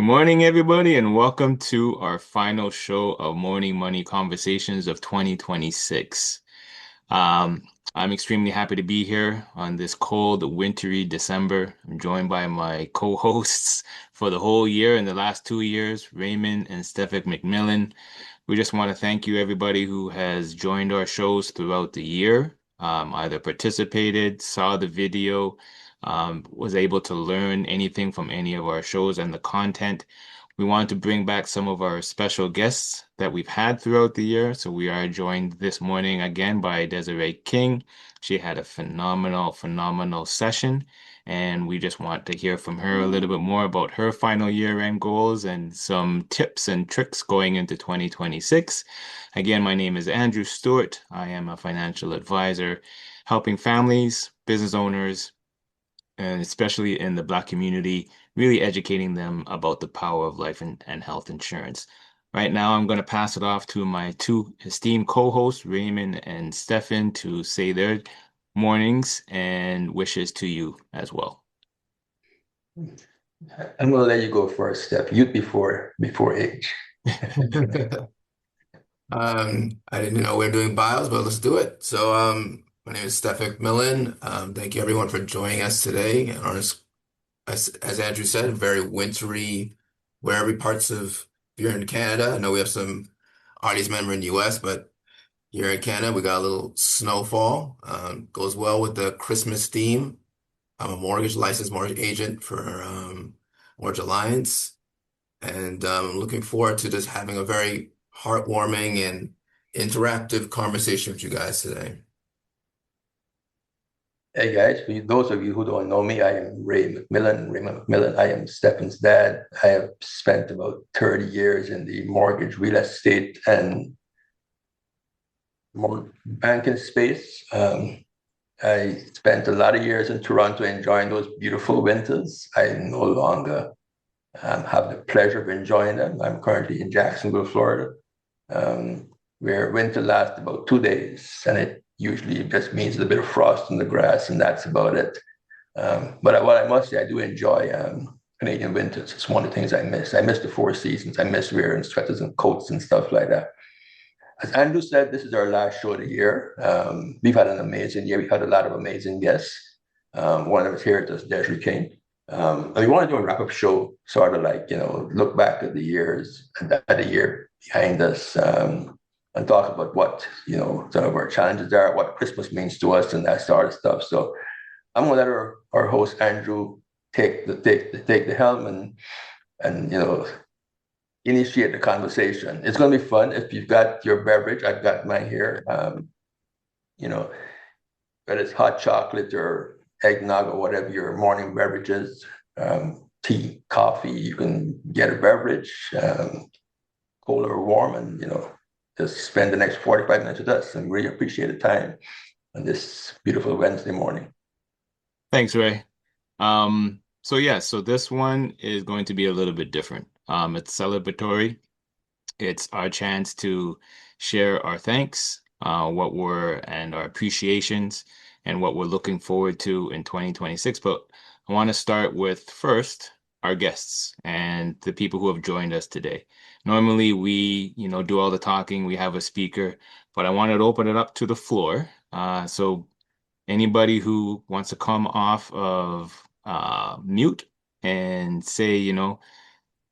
Good morning, everybody, and welcome to our final show of Morning Money Conversations of 2026. Um, I'm extremely happy to be here on this cold, wintry December. I'm joined by my co-hosts for the whole year and the last 2 years, Raymond and Stefik McMillan. We just want to thank you, everybody who has joined our shows throughout the year, either participated, saw the video, was able to learn anything from any of our shows and the content. We wanted to bring back some of our special guests that we've had throughout the year. So we are joined this morning again by Desiree King. She had a phenomenal session. And we just want to hear from her a little bit more about her final year-end goals and some tips and tricks going into 2026. Again, my name is Andrew Stewart. I am a financial advisor helping families, business owners, and especially in the Black community, really educating them about the power of life and health insurance. Right now, I'm going to pass it off to my two esteemed co-hosts, Raymond and Stefan, to say their mornings and wishes to you as well. I'm gonna let you go first, Steph. Youth before age. I didn't know we were doing bios, but let's do it. My name is Steph McMillan. Thank you everyone for joining us today. And as Andrew said, very wintry, wherever parts of if you're in Canada. I know we have some audience member in the US, but here in Canada, we got a little snowfall. Goes well with the Christmas theme. I'm a licensed mortgage agent for Mortgage Alliance. And I'm looking forward to just having a very heartwarming and interactive conversation with you guys today. Hey guys, for those of you who don't know me, I am Raymond McMillan. I am Stephen's dad. I have spent about 30 years in the mortgage, real estate, and more banking space. I spent a lot of years in Toronto enjoying those beautiful winters. I no longer have the pleasure of enjoying them. I'm currently in Jacksonville, Florida, where winter lasts about 2 days, and it usually just means a bit of frost in the grass, and that's about it. But what I must say, I do enjoy Canadian winters. It's one of the things I miss. I miss the four seasons. I miss wearing sweaters and coats and stuff like that. As Andrew said, this is our last show of the year. We've had an amazing year. We've had a lot of amazing guests. One of us here is Desiree King. And we want to do a wrap-up show, sort of like, look back at the years, at the year behind us, and talk about what, some of our challenges are, what Christmas means to us, and that sort of stuff. So I'm gonna let our host Andrew take the helm and initiate the conversation. It's gonna be fun. If you've got your beverage, I've got mine here. You know, whether it's hot chocolate or eggnog or whatever your morning beverage is, tea, coffee, you can get a beverage, cold or warm, and just spend the next 45 minutes with us and really appreciate the time on this beautiful Wednesday morning. Thanks, Ray. So this one is going to be a little bit different. It's celebratory. It's our chance to share our thanks, and our appreciations and what we're looking forward to in 2026. But I want to start with first our guests and the people who have joined us today. Normally we, do all the talking, we have a speaker, but I wanted to open it up to the floor. So anybody who wants to come off of mute and say,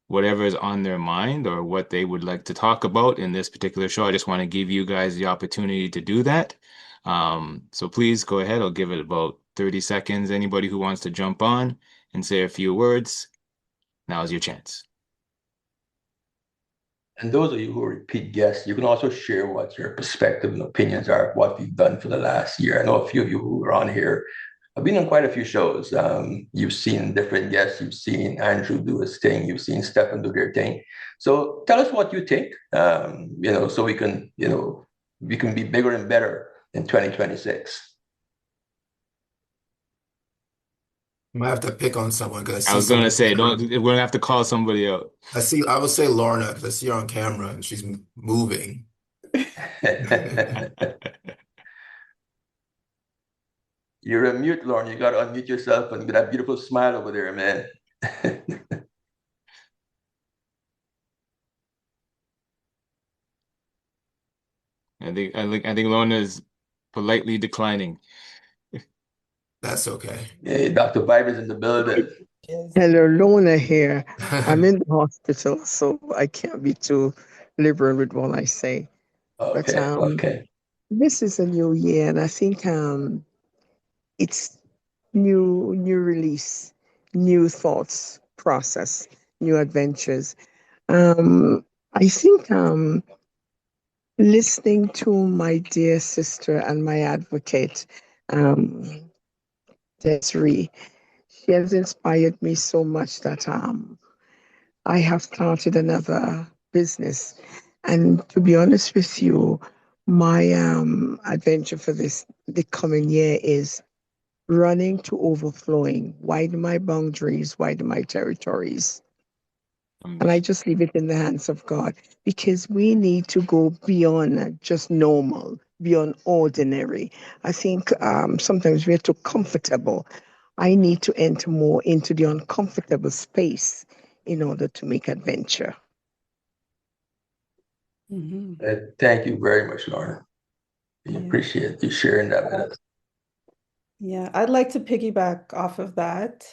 whatever is on their mind or what they would like to talk about in this particular show. I just want to give you guys the opportunity to do that. So please go ahead. I'll give it about 30 seconds. Anybody who wants to jump on and say a few words, now's your chance. And those of you who are repeat guests, you can also share what your perspective and opinions are, what we've done for the last year. I know a few of you who are on here have been on quite a few shows. You've seen different guests. You've seen Andrew do his thing. You've seen Stefan do their thing. So tell us what you think, so we can be bigger and better in 2026. I might have to pick on someone because I I see was gonna someone. say, don't, we're gonna have to call somebody out. I would say Lorna because I see her on camera and she's moving. You're a mute, Lauren. You got to unmute yourself and with that beautiful smile over there, man. I think Lorna is politely declining. That's okay. Hey, Dr. Vibe is in the building. Hello, Lorna here. I'm in the hospital, so I can't be too liberal with what I say. But Okay, okay. this is a new year, and I think it's new release, new thoughts, process, new adventures. I think listening to my dear sister and my advocate, um, Desiree, she has inspired me so much that I have started another business. And to be honest with you, my adventure for the coming year is running to overflowing, widen my boundaries, widen my territories. And I just leave it in the hands of God because we need to go beyond just normal, beyond ordinary. I think sometimes we're too comfortable. I need to enter more into the uncomfortable space in order to make adventure. Thank you very much, Lorna. We appreciate you sharing that with us. Yeah, I'd like to piggyback off of that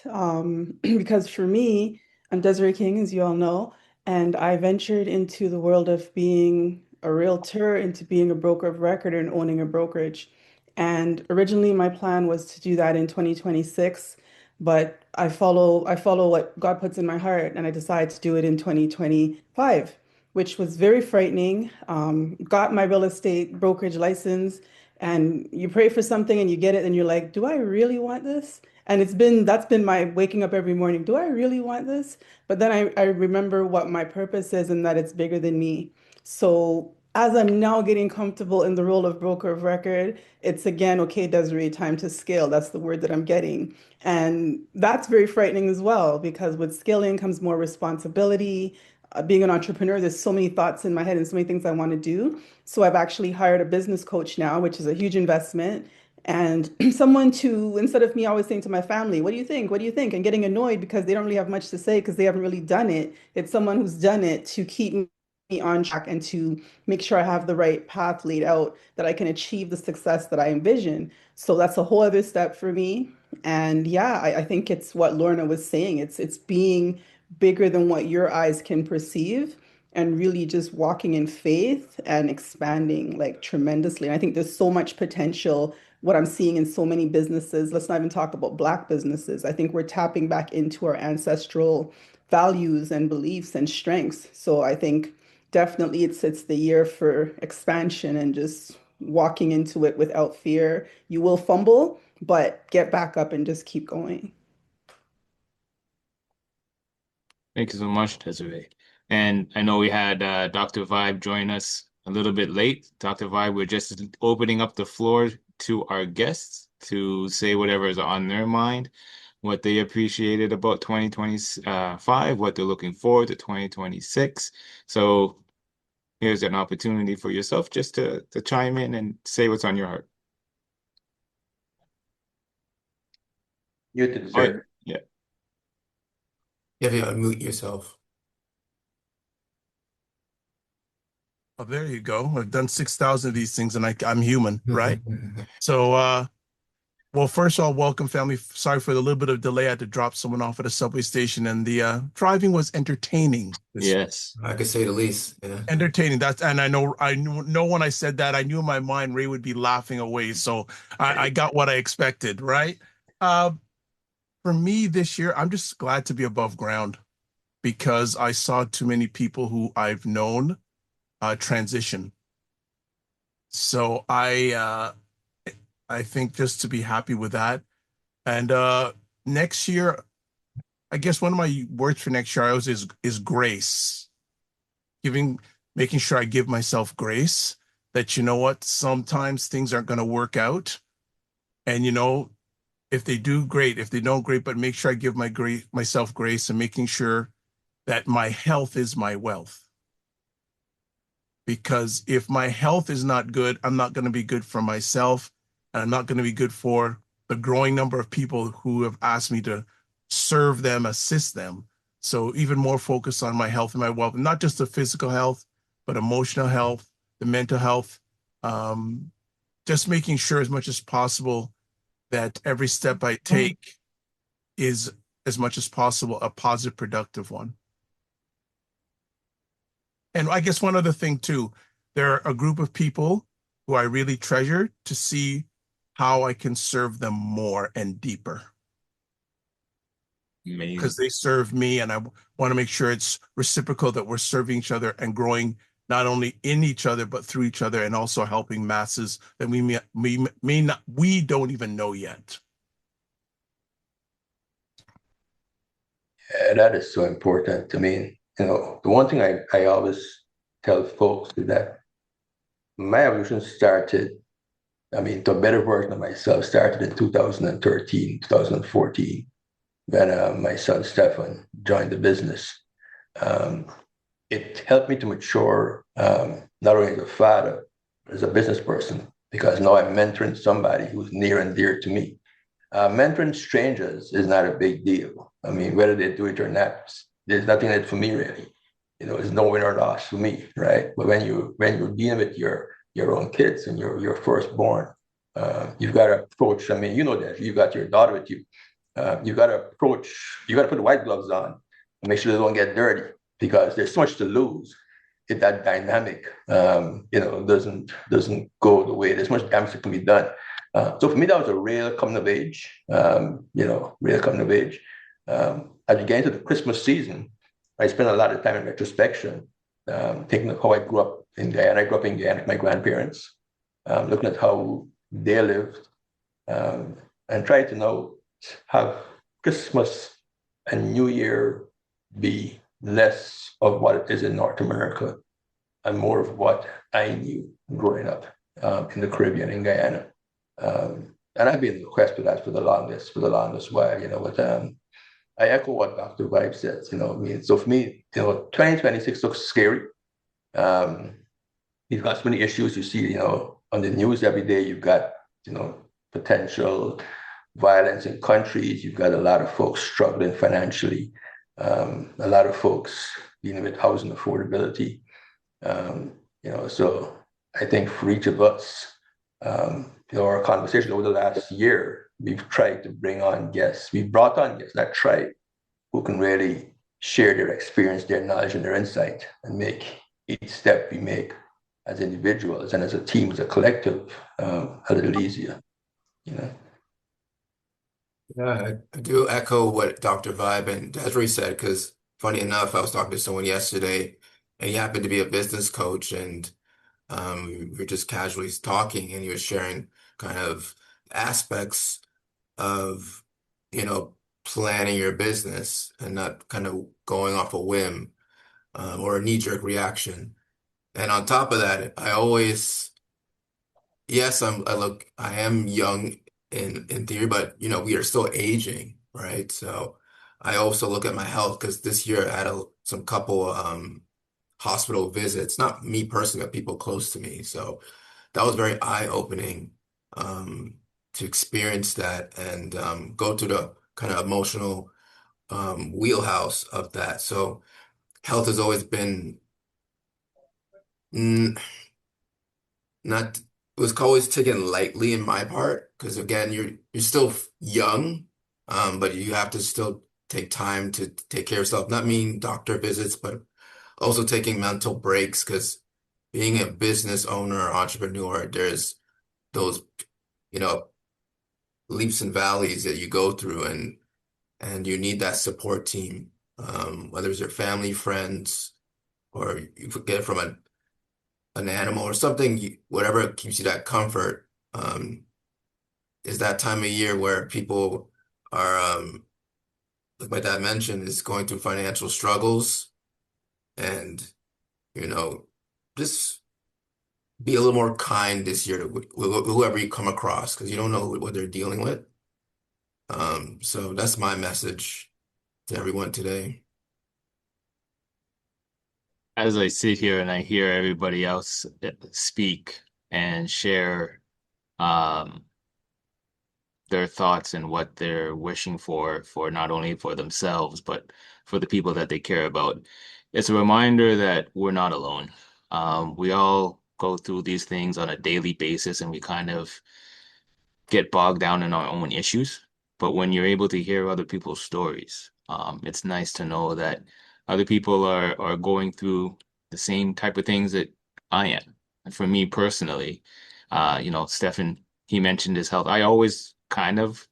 because for me, I'm Desiree King, as you all know, and I ventured into the world of being a realtor, into being a broker of record and owning a brokerage. And originally, my plan was to do that in 2026, but I follow what God puts in my heart, and I decided to do it in 2025, which was very frightening. Got my real estate brokerage license and you pray for something and you get it and you're like, do I really want this? And that's been my waking up every morning. Do I really want this? But then I remember what my purpose is and that it's bigger than me. So as I'm now getting comfortable in the role of broker of record, it's again, okay, Desiree, time to scale. That's the word that I'm getting. And that's very frightening as well, because with scaling comes more responsibility. Being an entrepreneur, there's so many thoughts in my head and so many things I want to do. So I've actually hired a business coach now, which is a huge investment. And someone to, instead of me always saying to my family, what do you think? What do you think? And getting annoyed because they don't really have much to say because they haven't really done it. It's someone who's done it to keep me on track and to make sure I have the right path laid out that I can achieve the success that I envision. So that's a whole other step for me. And yeah, I think it's what Lorna was saying. It's being bigger than what your eyes can perceive and really just walking in faith and expanding like tremendously. And I think there's so much potential. What I'm seeing in so many businesses, let's not even talk about Black businesses. I think we're tapping back into our ancestral values and beliefs and strengths. So I think definitely it's the year for expansion and just walking into it without fear. You will fumble, but get back up and just keep going. Thank you so much, Desiree. And I know we had Dr. Vibe join us a little bit late. Dr. Vibe, we're just opening up the floor to our guests to say whatever is on their mind, what they appreciated about 2025, what they're looking forward to 2026. So here's an opportunity for yourself just to chime in and say what's on your heart. Muted, Oh, sir. yeah. You have to unmute yourself. Oh, there you go. I've done 6,000 of these things and I'm human, right? So, well, first of all, welcome, family. Sorry for the little bit of delay. I had to drop someone off at a subway station and the driving was entertaining. Yes. I could say the least. Yeah. Entertaining. And I know when I said that, I knew in my mind Ray would be laughing away. So I got what I expected, right? For me this year, I'm just glad to be above ground because I saw too many people who I've known transition. So I think just to be happy with that. And next year, I guess one of my words for next year is grace. Making sure I give myself grace that, you know what, sometimes things aren't going to work out. And, you know, if they do, great. If they don't, great. But make sure I give myself grace and making sure that my health is my wealth. Because if my health is not good, I'm not going to be good for myself, and I'm not going to be good for the growing number of people who have asked me to serve them, assist them. So even more focus on my health and my wealth, not just the physical health, but emotional health, the mental health, Just making sure as much as possible that every step I take is as much as possible a positive, productive one. And I guess one other thing too, there are a group of people who I really treasure to see how I can serve them more and deeper. Amazing. Because they serve me, and I want to make sure it's reciprocal, that we're serving each other and growing not only in each other but through each other, and also helping masses that we don't even know yet. Yeah, that is so important. I mean, the one thing I always tell folks is that my evolution started, I mean, to a better version of myself started in 2013, 2014, when my son Stefan joined the business. Um, it helped me to mature, not only as a father, but as a business person, because now I'm mentoring somebody who's near and dear to me. Mentoring strangers is not a big deal. I mean, whether they do it or not, there's nothing in it for me really. There's no win or loss for me, right? But when you're dealing with your own kids and your firstborn, you've got to approach. I mean, you know that you got your daughter with you. You got to approach. You got to put the white gloves on and make sure they don't get dirty because there's so much to lose if that dynamic, doesn't go the way. There's much damage that can be done. So for me, that was a real coming of age. Real coming of age. As we get into the Christmas season, I spent a lot of time in retrospection, thinking of how I grew up in Guyana. I grew up in Guyana with my grandparents, looking at how they lived, and trying to have Christmas and New Year be less of what it is in North America and more of what I knew growing up in the Caribbean, in Guyana. And I've been in the quest for that for the longest while, but I echo what Dr. Vibe says, I mean, so for me, 2026 looks scary. You've got so many issues you see, on the news every day. You've got, potential violence in countries. You've got a lot of folks struggling financially, a lot of folks dealing with housing affordability. So I think for each of us, our conversation over the last year, we've tried to bring on guests. We've brought on guests, not tried, who can really share their experience, their knowledge, and their insight, and make each step we make as individuals and as a team, as a collective, a little easier. Yeah, I do echo what Dr. Vibe and Desiree said, because funny enough, I was talking to someone yesterday, and he happened to be a business coach, and we were just casually talking, and he was sharing kind of aspects of, planning your business and not kind of going off a whim or a knee-jerk reaction. And on top of that, yes, I am young in theory, but we are still aging, right? So I also look at my health because this year I had some couple hospital visits, not me personally, but people close to me. So that was very eye-opening to experience that and go to the kind of emotional wheelhouse of that. So health has always been mm, not it was always taken lightly in my part because again you're still young, but you have to still take time to take care of yourself. Not mean doctor visits, but also taking mental breaks because being a business owner or entrepreneur, there's those, you know, leaps and valleys that you go through and you need that support team, whether it's your family, friends, or you get it from an animal or something, whatever keeps you that comfort, is that time of year where people are, like my dad mentioned, is going through financial struggles and, you know, just be a little more kind this year to whoever you come across because you don't know what they're dealing with. So that's my message to everyone today. As I sit here and I hear everybody else speak and share their thoughts and what they're wishing for not only for themselves, but for the people that they care about, it's a reminder that we're not alone. We all go through these things on a daily basis and we kind of get bogged down in our own issues. But when you're able to hear other people's stories, it's nice to know that other people are going through the same type of things that I am. And for me personally, Stefan, he mentioned his health. I always kind of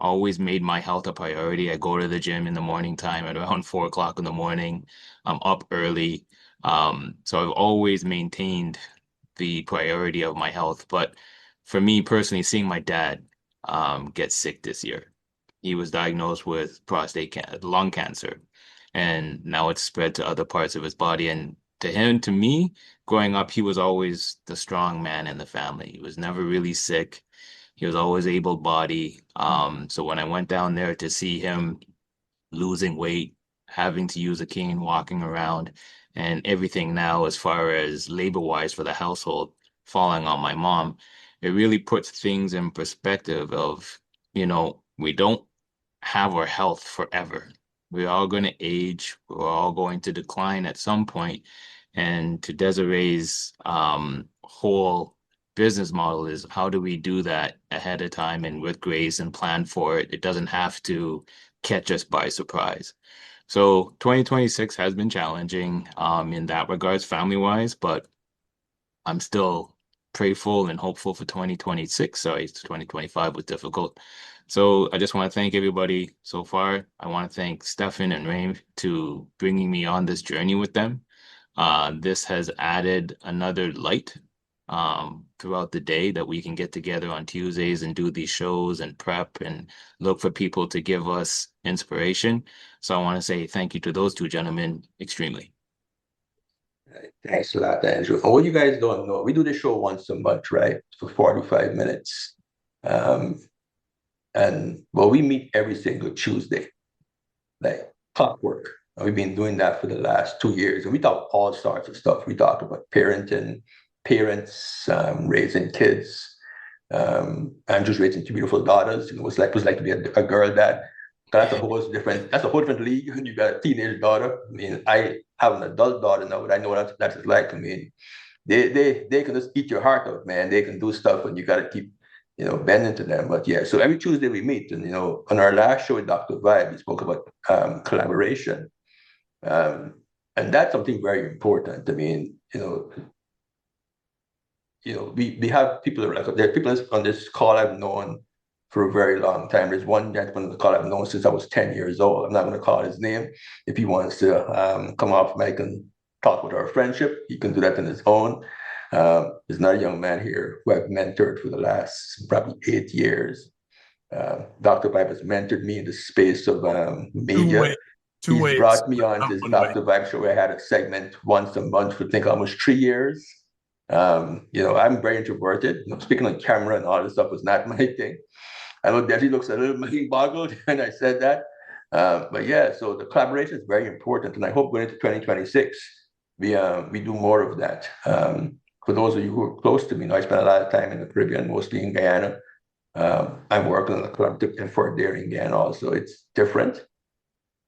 always made my health a priority. I go to the gym in the morning time at around 4 o'clock in the morning. I'm up early. So I've always maintained the priority of my health. But for me personally, seeing my dad get sick this year, he was diagnosed with lung cancer, and now it's spread to other parts of his body. And to me, growing up, he was always the strong man in the family. He was never really sick. He was always able-bodied. So when I went down there to see him losing weight, having to use a cane, walking around, and everything now as far as labor-wise for the household falling on my mom, it really puts things in perspective of, we don't have our health forever. We're all going to age. We're all going to decline at some point. And to Desiree's whole business model is how do we do that ahead of time and with grace and plan for it? It doesn't have to catch us by surprise. So 2026 has been challenging in that regards, family-wise, but I'm still prayerful and hopeful for 2026. Sorry, 2025 was difficult. So I just want to thank everybody so far. I want to thank Stefan and Rain to bringing me on this journey with them. This has added another light throughout the day that we can get together on Tuesdays and do these shows and prep and look for people to give us inspiration. So I want to say thank you to those two gentlemen extremely. Right. Thanks a lot, Andrew. And what you guys don't know, we do the show once a month, right? For 45 minutes. And well, we meet every single Tuesday, like clockwork. And we've been doing that for the last 2 years. And we talk all sorts of stuff. We talk about parenting, parents, raising kids. Andrew's raising two beautiful daughters. It was like to be a girl dad. That's a whole different league. You got a teenage daughter. I mean, I have an adult daughter now, but I know what that's like. I mean, they can just eat your heart out, man. They can do stuff, and you got to keep, bending to them. But yeah, so every Tuesday we meet, and on our last show with Dr. Vibe, we spoke about collaboration, and that's something very important. I mean, we have people there are people on this call I've known for a very long time. There's one gentleman on the call I've known since I was 10 years old. I'm not going to call his name. If he wants to come off mic and talk about our friendship, he can do that on his own. There's another young man here who I've mentored for the last probably 8 years. Dr. Vibe has mentored me in the space of media. He's brought me on this Dr. Vibe show where I had a segment once a month for I think almost 3 years. I'm very introverted. Speaking on camera and all this stuff was not my thing. I know Desi looks a little mind-boggled when I said that. But yeah, so the collaboration is very important. And I hope going into 2026, we do more of that. For those of you who are close to me, I spend a lot of time in the Caribbean, mostly in Guyana. I'm working on a collaborative effort there in Guyana also. It's different.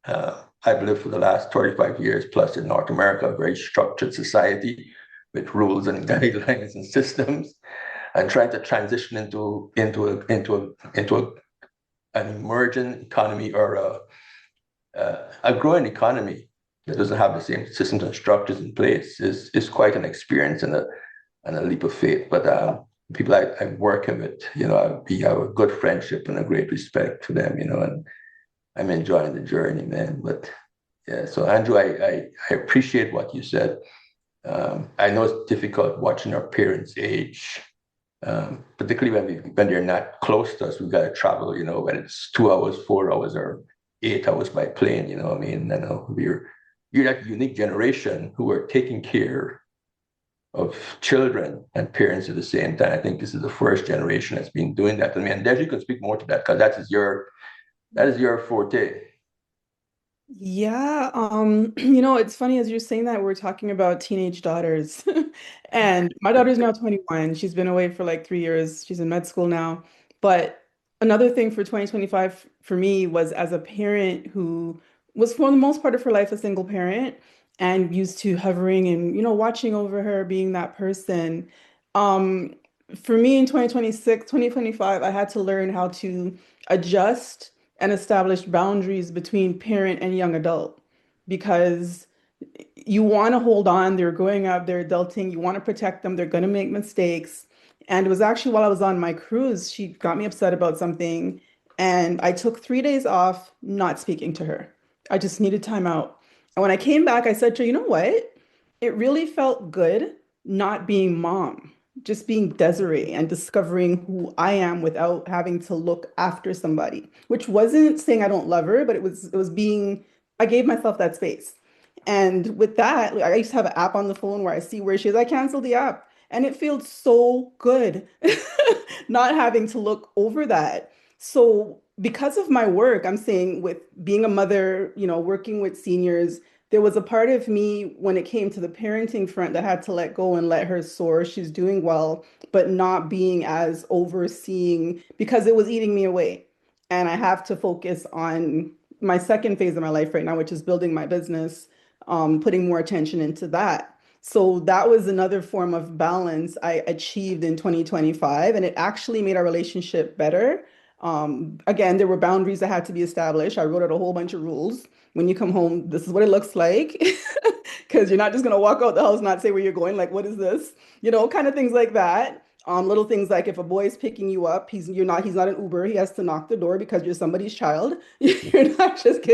I've lived for the last 35 years plus in North America, a very structured society with rules and guidelines and systems, and trying to transition into an emerging economy or a growing economy that doesn't have the same systems and structures in place is quite an experience and a leap of faith. But people I'm working with, we have a good friendship and a great respect for them, and I'm enjoying the journey, man. But yeah, so Andrew, I appreciate what you said. I know it's difficult watching our parents age, particularly when they're not close to us. We've got to travel, whether it's 2 hours, 4 hours, or 8 hours by plane. I mean, you're that unique generation who are taking care of children and parents at the same time. I think this is the first generation that's been doing that. I mean, and Des, you can speak more to that because that is your forte. Yeah, it's funny as you're saying that we're talking about teenage daughters. And my daughter's now 21. She's been away for like 3 years. She's in med school now. But another thing for 2025 for me was as a parent who was for the most part of her life a single parent and used to hovering and, watching over her, being that person. Um, for me in 2026, 2025, I had to learn how to adjust and establish boundaries between parent and young adult because you want to hold on. They're growing up, they're adulting, you want to protect them, they're going to make mistakes. And it was actually while I was on my cruise, she got me upset about something, and I took 3 days off not speaking to her. I just needed time out. And when I came back, I said to her, you know what? It really felt good not being mom, just being Desiree and discovering who I am without having to look after somebody, which wasn't saying I don't love her, but it was being, I gave myself that space. And with that, like, I used to have an app on the phone where I see where she is. I canceled the app. And it feels so good not having to look over that. So, because of my work, I'm saying with being a mother, working with seniors, there was a part of me when it came to the parenting front that had to let go and let her soar. She's doing well, but not being as overseeing because it was eating me away. And I have to focus on my second phase of my life right now, which is building my business, putting more attention into that. So that was another form of balance I achieved in 2025, and it actually made our relationship better. Again, there were boundaries that had to be established. I wrote out a whole bunch of rules. When you come home, this is what it looks like. Because you're not just going to walk out the house, not say where you're going, like, what is this? Kind of things like that. Little things like if a boy is picking you up, he's not an Uber. He has to knock the door because you're somebody's child. You're not just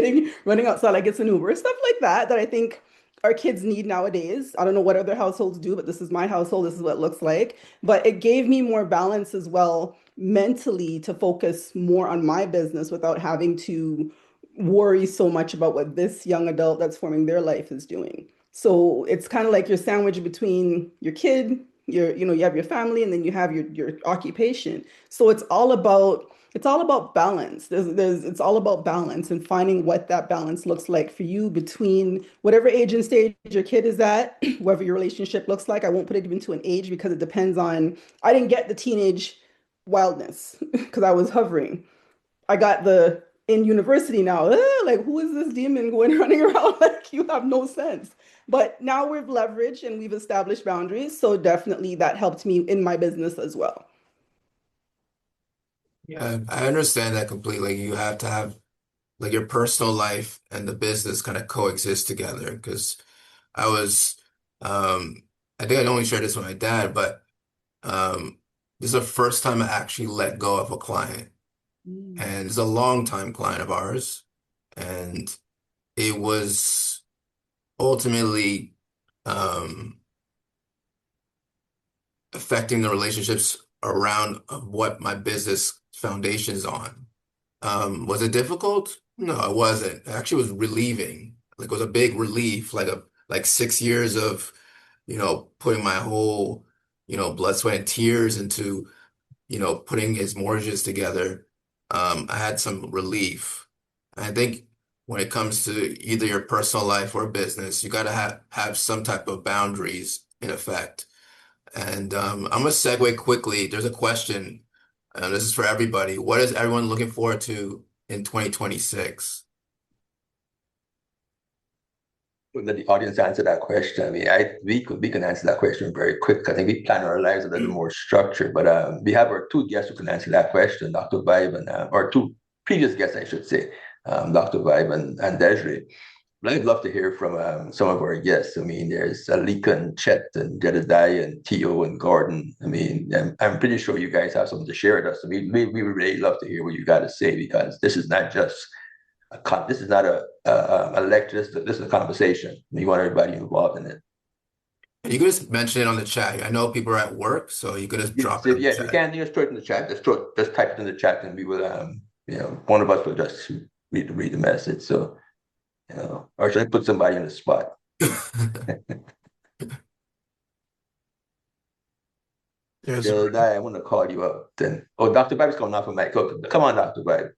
running outside like it's an Uber, stuff like that, that I think our kids need nowadays. I don't know what other households do, but this is my household. This is what it looks like. But it gave me more balance as well mentally to focus more on my business without having to worry so much about what this young adult that's forming their life is doing. So it's kind of like you're sandwiched between your kid, you have your family, and then you have your occupation. So it's all about balance. It's all about balance and finding what that balance looks like for you between whatever age and stage your kid is at, whatever your relationship looks like. I won't put it into an age because it depends on, I didn't get the teenage wildness because I was hovering. I got the in university now, like who is this demon going running around like you have no sense. But now we've leveraged and we've established boundaries. So definitely that helped me in my business as well. Yeah, I understand that completely. You have to have like your personal life and the business kind of coexist together. Because I was, um, I think I only shared this with my dad, but um, this is the first time I actually let go of a client, Mm. and it's a long time client of ours, and it was ultimately um, affecting the relationships around of what my business foundation is on. Was it difficult? No, it wasn't. It actually was relieving. Like it was a big relief, like 6 years of, putting my whole, blood, sweat, and tears into, putting his mortgages together. I had some relief. And I think when it comes to either your personal life or business, you gotta have some type of boundaries in effect. And I'm gonna segue quickly. There's a question. This is for everybody. What is everyone looking forward to in 2026? We'll let the audience answer that question. I mean, we can answer that question very quick. I think we plan our lives a little more structured, but we have our two guests who can answer that question, Dr. Vibe and or two previous guests, I should say, Dr. Vibe and Desiree. But I'd love to hear from some of our guests. I mean, there's Alika and Chet and Jedediah and Tio and Gordon. I mean, I'm pretty sure you guys have something to share with us. I mean, we would really love to hear what you got to say because this is not just this is not a lecture. This is a conversation. We want everybody involved in it. And you can just mention it on the chat. I know people are at work, so you could just drop it in the Yes, you chat. can just throw it in the chat. Just type it in the chat, and we will. One of us will just read the message. So, or should I put somebody in the spot? Yes, Jedediah, I want to call you up. Then, Dr. Vibe's coming off of mic. Come on, Dr. Vibe.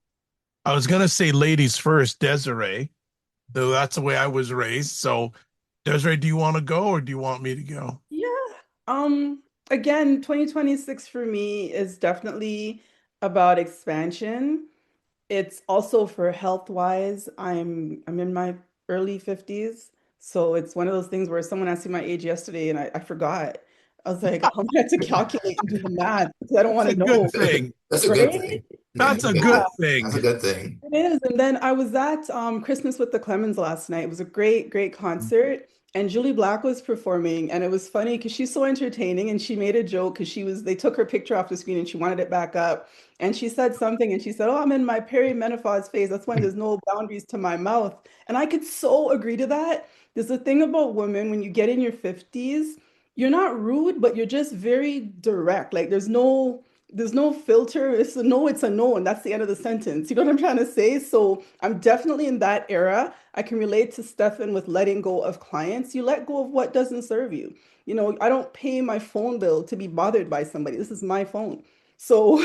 I was gonna say ladies first, Desiree. So that's the way I was raised. So, Desiree, do you want to go or do you want me to go? Yeah. Um, Again, 2026 for me is definitely about expansion. It's also for health wise. I'm in my early 50s. So it's one of those things where someone asked me my age yesterday and I forgot. I was like, I'm gonna have to calculate and do the math because I don't It's want a to good know, thing. That's a good right? thing. Yeah, That's that's a a good good Yeah. thing. That's a thing. good thing. It is. And then I was at Christmas with the Clemens last night. It was a great, great concert. And Julie Black was performing. And it was funny because she's so entertaining. And she made a joke because they took her picture off the screen and she wanted it back up. And she said something and she said, "Oh, I'm in my perimenopause phase. That's when there's no boundaries to my mouth." And I could so agree to that. There's a thing about women when you get in your 50s, you're not rude, but you're just very direct. Like there's no filter. It's a no, it's a no, and that's the end of the sentence. You know what I'm trying to say? So I'm definitely in that era. I can relate to Stefan with letting go of clients. You let go of what doesn't serve you. You know, I don't pay my phone bill to be bothered by somebody. This is my phone. So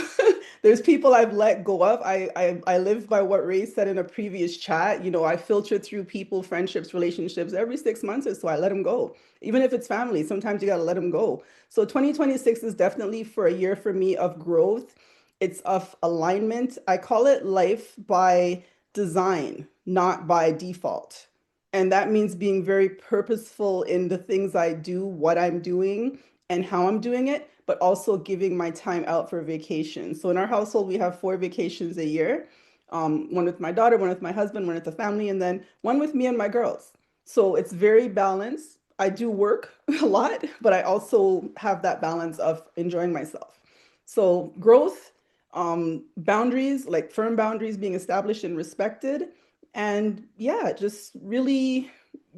there's people I've let go of. I live by what Ray said in a previous chat. You know, I filter through people, friendships, relationships every 6 months or so. I let them go. Even if it's family, sometimes you got to let them go. So 2026 is definitely for a year for me of growth. It's of alignment. I call it life by design, not by default. And that means being very purposeful in the things I do, what I'm doing, and how I'm doing it, but also giving my time out for vacation. So in our household, we have 4 vacations a year. One with my daughter, one with my husband, one with the family, and then one with me and my girls. So it's very balanced. I do work a lot, but I also have that balance of enjoying myself. So growth, boundaries, like firm boundaries being established and respected, and yeah, just really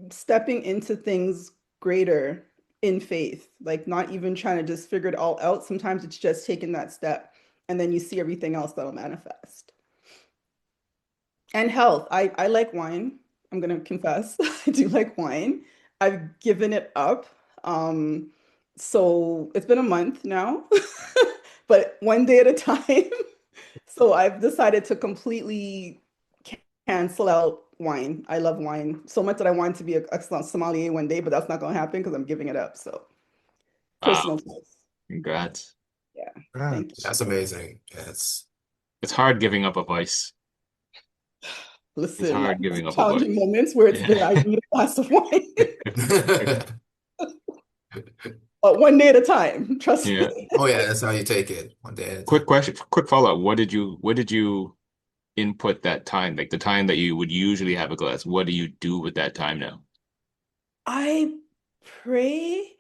stepping into things greater in faith, like not even trying to just figure it all out. Sometimes it's just taking that step, and then you see everything else that'll manifest. And health. I like wine. I'm gonna confess. I do like wine. I've given it up. Um, so it's been a month now, but one day at a time. So I've decided to completely cancel out wine. I love wine so much that I want to be a sommelier one day, but that's not gonna happen because I'm giving it up. So Wow, personal choice. congrats. Yeah. Thank you. Congrats. That's amazing. Yes. It's hard giving up a vice. It's Listen, I've hard had some giving up a challenging vice. moments where it's been Yeah. I need a glass of wine. But one day at a time, trust Yeah. me. Oh yeah, that's how you take it. One day at a Quick time. question, quick follow-up. What did you input that time? Like the time that you would usually have a glass, what do you do with that time now? I pray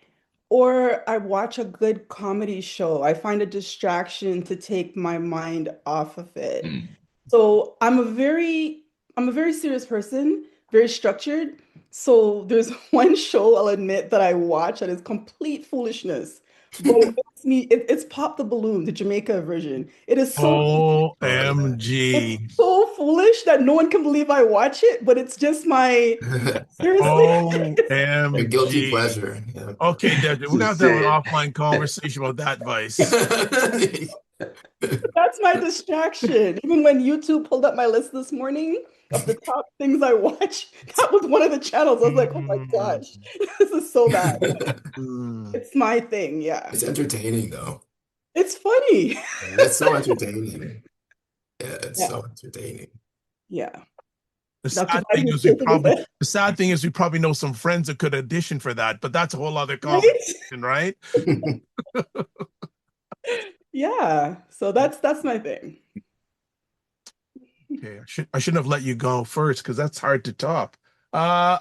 or I watch a good comedy show. I find a distraction to take my mind off of it. Mm. So I'm a very serious person, very structured. So there's one show I'll admit that I watch that is complete foolishness. But it makes me it's Pop the Balloon, the Jamaica version. It is so Oh yeah. it's OMG. so foolish that no one can believe I watch it, but it's just my seriously. A guilty OMG. pleasure. Yeah. Okay, Desmond, we're gonna have to have an Say offline conversation about that vice. That's my distraction. Even when YouTube pulled up my list this morning of the top things I watch, that was one of the channels. I was like, oh my Mm, gosh, this is so bad. mm. It's my thing. Yeah. It's entertaining though. It's funny. Yeah, it's so entertaining. Yeah, it's Yeah. so entertaining. Yeah. The Dr. sad thing Biden is is we shaking his probably head. the sad thing is we probably know some friends that could audition for that, but that's a whole other Right? conversation, right? Yeah. So that's my thing. Okay, I shouldn't have let you go first because that's hard to top. Uh,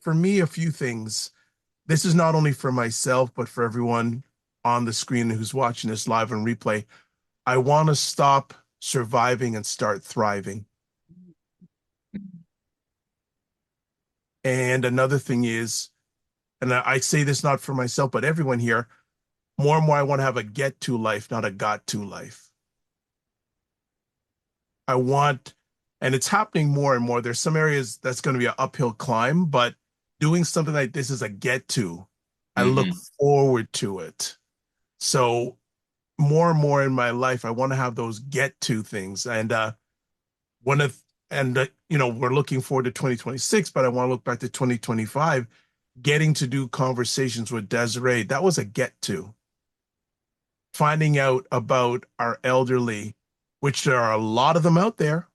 for me, a few things. This is not only for myself, but for everyone on the screen who's watching this live on replay. I want to stop surviving and start thriving. And another thing is, and I say this not for myself, but everyone here, more and more, I want to have a get to life, not a got to life. I want, and it's happening more and more. There's some areas that's going to be an uphill climb, but doing something like this is a get to. I look Hmm. forward to it. So more and more in my life, I want to have those get to things. And one of, and we're looking forward to 2026, but I want to look back to 2025, getting to do conversations with Desiree. That was a get to. Finding out about our elderly, which there are a lot of them out there,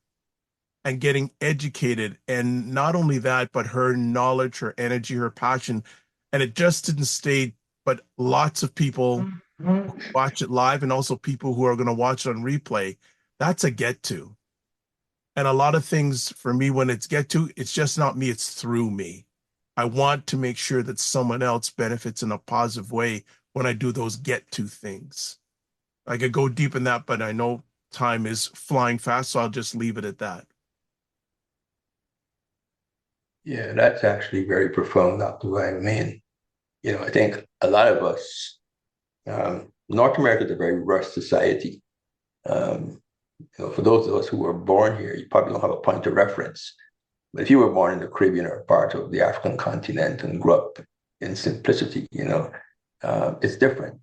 and getting educated. And not only that, but her knowledge, her energy, her passion. And it just didn't stay, but lots of people watch it live and also people who are going to watch it on replay. That's a get to. And a lot of things for me, when it's get to, it's just not me, it's through me. I want to make sure that someone else benefits in a positive way when I do those get to things. I could go deep in that, but I know time is flying fast, so I'll just leave it at that. Yeah, that's actually very profound, Dr. Wang. I mean, I think a lot of us, North America is a very rushed society. For those of us who were born here, you probably don't have a point of reference. But if you were born in the Caribbean or part of the African continent and grew up in simplicity, it's different.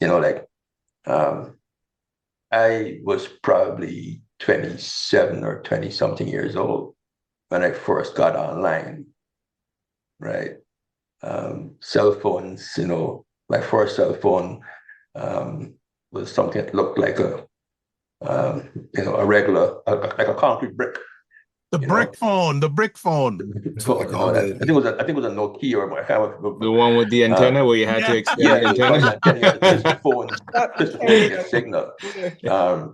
I was probably 27 or 20 something years old when I first got online, right? Cell phones, my first cell phone was something that looked like a regular, like a concrete brick. The brick phone. That's what I called it. I think it was a Nokia or I can't remember. The one with the antenna where you had to extend Yeah, the it was antenna. antenna. You had to twist the phone to get signal.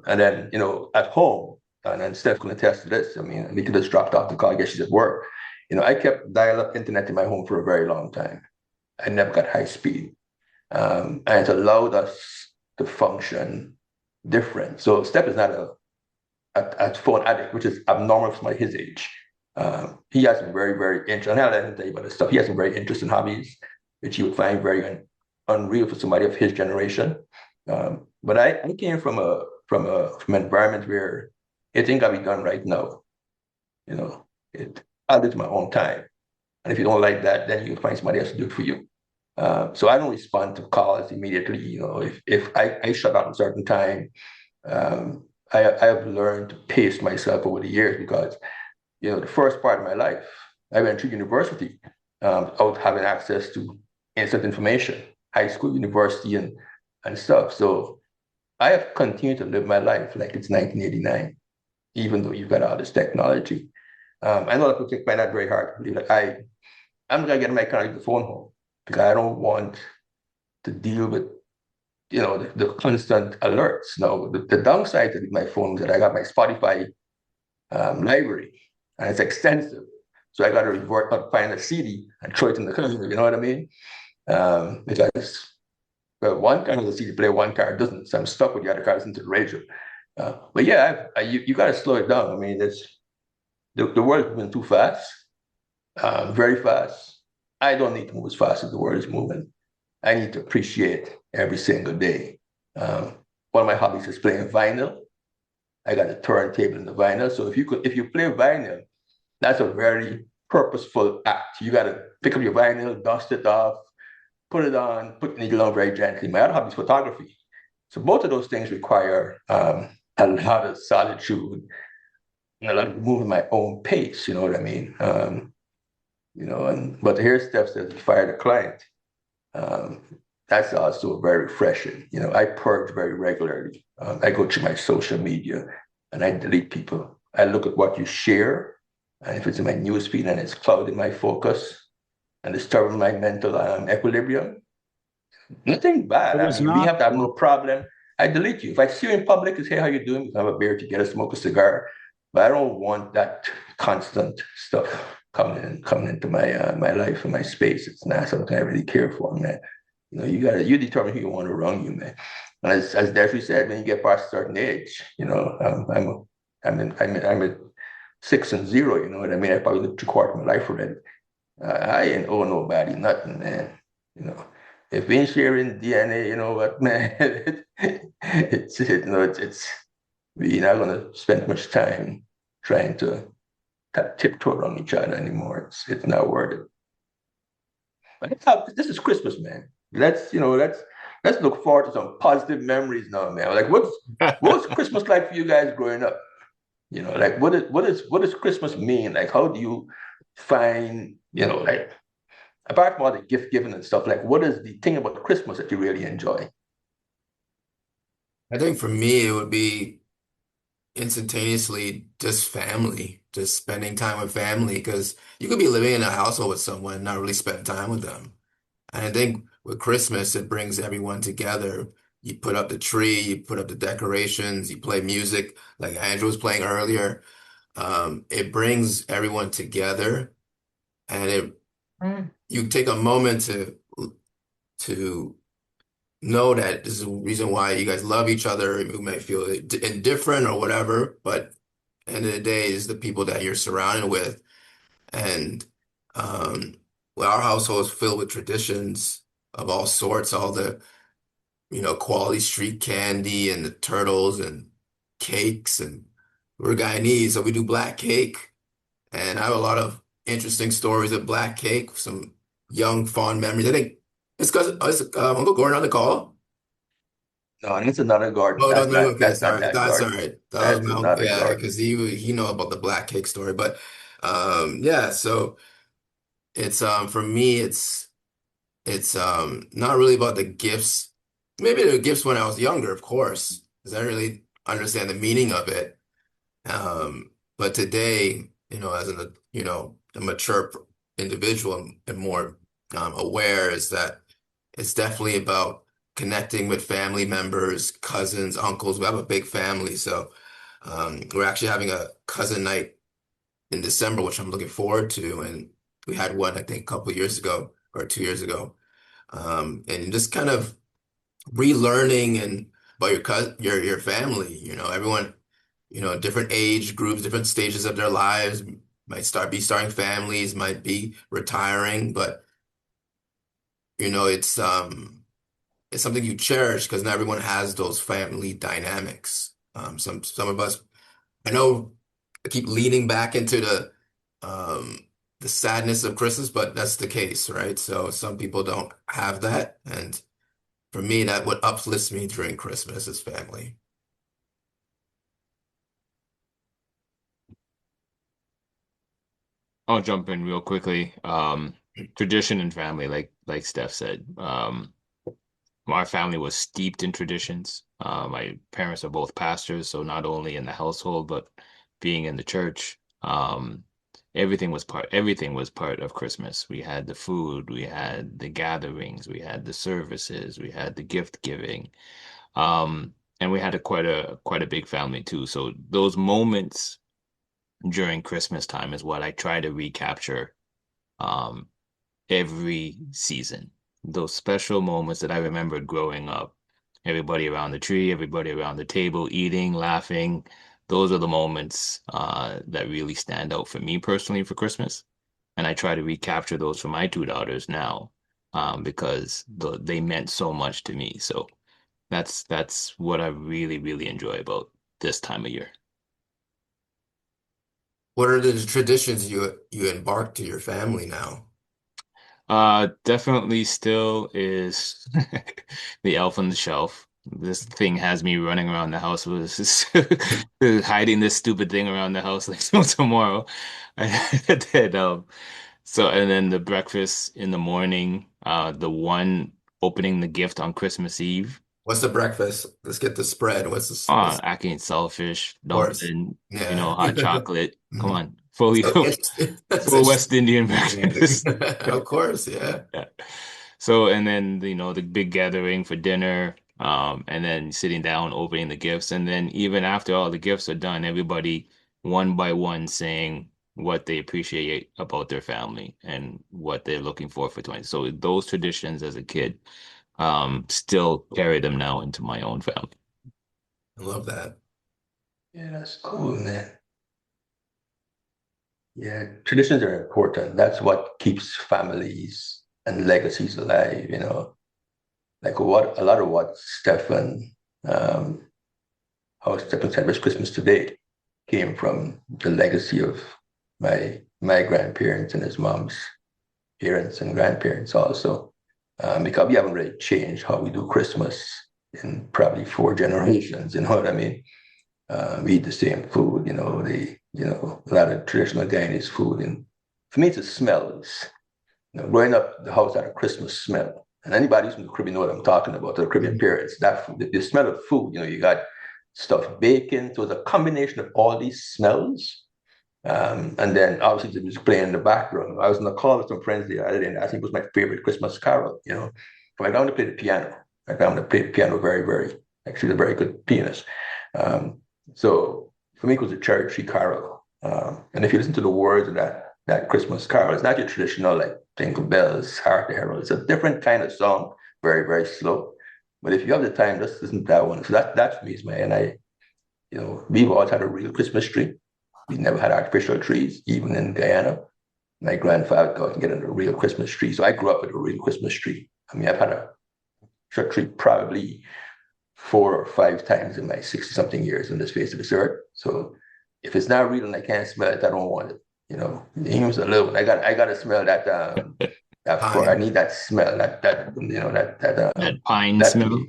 And then, at home, and then Steph can attest to this. I mean, Nika just dropped off the call. I guess she's at work. I kept dial-up internet in my home for a very long time. I never got high speed. And it allowed us to function different. So Steph is not a phone addict, which is abnormal for his age. He has some very, very interesting, and I'll let him tell you about this stuff. He has some very interesting hobbies, which you would find very unreal for somebody of his generation. But I came from an environment where anything got to be done right now. I'll do it my own time. And if you don't like that, then you find somebody else to do it for you. So I don't respond to calls immediately. If I shut out at a certain time, I have learned to pace myself over the years because, the first part of my life, I went through university without having access to instant information, high school, university, and stuff. So I have continued to live my life like it's 1989, even though you've got all this technology. I know that people find that very hard to believe. Like I'm gonna get my car the phone home because I don't want to deal with the constant alerts. Now, the downside to my phone is that I got my Spotify library, and it's extensive. So I got to find a CD and throw it in the car. You know what I mean? Because one car has a CD player, one car doesn't. So I'm stuck with the other cars into the radio. But yeah, you got to slow it down. I mean, the world is moving too fast, very fast. I don't need to move as fast as the world is moving. I need to appreciate every single day. One of my hobbies is playing vinyl. I got a turntable in the vinyl. So if you play vinyl, that's a very purposeful act. You got to pick up your vinyl, dust it off, put it on, put the needle on very gently. My other hobby is photography. So both of those things require a lot of solitude and a lot of moving my own pace. You know what I mean? But here's Steph says you fired a client. That's also very refreshing. I purge very regularly. I go to my social media and I delete people. I look at what you share, and if it's in my newsfeed and it's clouding my focus and disturbing my mental equilibrium, nothing bad. We have to have no problem. I delete you. If I see you in public and say how you doing, we can have a beer together, smoke a cigar. But I don't want that constant stuff coming into my life and my space. It's not something I really care for, man. You determine who you want around you, man. And as Desiree said, when you get past a certain age, I'm at 6 and 0. You know what I mean? I probably lived 3/4 of my life already. I ain't owe nobody nothing, man. If we ain't sharing DNA, you know what, man? We're not gonna spend much time trying to tiptoe around each other anymore. It's not worth it. But this is Christmas, man. Let's look forward to some positive memories now, man. Like what's Christmas like for you guys growing up? Like what does Christmas mean? Like how do you find, like apart from all the gift giving and stuff, like what is the thing about Christmas that you really enjoy? I think for me, it would be instantaneously just family, just spending time with family, because you could be living in a household with someone and not really spend time with them. And I think with Christmas, it brings everyone together. You put up the tree, you put up the decorations, you play music like Andrew was playing earlier. It brings everyone together, and you take a moment to know that this is the reason why you guys love each other. You may feel indifferent or whatever, but end of the day, is the people that you're surrounded with. And um, well, our household is filled with traditions of all sorts, all the, quality street candy and the turtles and cakes. And we're Guyanese, so we do black cake. And I have a lot of interesting stories of black cake, some young fond memories. I think it's because Uncle Gordon on the call. No, that's another Gordon. Oh, no, no, okay, That's not sorry. that That's all Gordon. right. That was That's my uncle, another yeah, Gordon. because he know about the black cake story. But yeah, so it's for me it's not really about the gifts. Maybe the gifts when I was younger, of course, because I didn't really understand the meaning of it. But today, as a mature individual and more aware, is that it's definitely about connecting with family members, cousins, uncles. We have a big family, so we're actually having a cousin night in December, which I'm looking forward to. And we had one, I think, a couple of years ago or 2 years ago. And just kind of relearning and about your family, everyone, different age groups, different stages of their lives, might be starting families, might be retiring, but it's something you cherish because not everyone has those family dynamics. Some of us, I know, I keep leaning back into the sadness of Christmas, but that's the case, right? So some people don't have that, and for me, that what uplifts me during Christmas is family. I'll jump in real quickly. Tradition and family, like Steph said. My family was steeped in traditions. My parents are both pastors, so not only in the household, but being in the church. Everything was part of Christmas. We had the food, we had the gatherings, we had the services, we had the gift giving. And we had quite a big family too. So those moments during Christmas time is what I try to recapture um, every season. Those special moments that I remembered growing up. Everybody around the tree, everybody around the table, eating, laughing. Those are the moments that really stand out for me personally for Christmas. And I try to recapture those for my two daughters now because they meant so much to me. So that's what I really, really enjoy about this time of year. What are the traditions you embark to your family now? Definitely still is the elf on the shelf. This thing has me running around the house with this hiding this stupid thing around the house like no tomorrow. Then, so and then the breakfast in the morning, the one opening the gift on Christmas Eve. What's the breakfast? Let's get the spread. What's Ackee saltfish, of course? dumpling, Yeah. hot chocolate. Come Mhm. on, fully So it's full West Indian breakfast. of course, yeah. Yeah. So, and then, the big gathering for dinner, and then sitting down, opening the gifts. And then even after all the gifts are done, everybody one by one saying what they appreciate about their family and what they're looking for 20. So those traditions as a kid, still carry them now into my own family. I love that. Yeah, that's cool, man. Yeah, traditions are important. That's what keeps families and legacies alive, Like a lot of what um, how Stephen celebrates Christmas today came from the legacy of my grandparents and his mom's parents and grandparents also. Because we haven't really changed how we do Christmas in probably 4 generations, you know what I mean? We eat the same food, a lot of traditional Guyanese food. And for me, it's the smells. Growing up, the house had a Christmas smell. And anybody who's from the Caribbean know what I'm talking about, the Caribbean parents, that food, the smell of food, you got stuffed bacon. So it was a combination of all these smells. And then obviously it was playing in the background. I was in a call with some friends the other day, and I think it was my favorite Christmas carol, you know. My grandmother played the piano. My grandmother played the piano very, very, actually a very good pianist. So for me, it was a cherry tree carol. And if you listen to the words of that Christmas carol, it's not your traditional like Jingle Bells, Hark the Herald. It's a different kind of song, very, very slow. But if you have the time, just listen to that one. So that for me is you know, we've always had a real Christmas tree. We never had artificial trees, even in Guyana. My grandfather got to get a real Christmas tree. So I grew up with a real Christmas tree. I mean, I've had a tree probably 4 or 5 times in my 60-something years on this face of this earth. So if it's not real and I can't smell it, I don't want it. You know, here's a little one. I got to smell that I need that smell, that you know, that pine smell.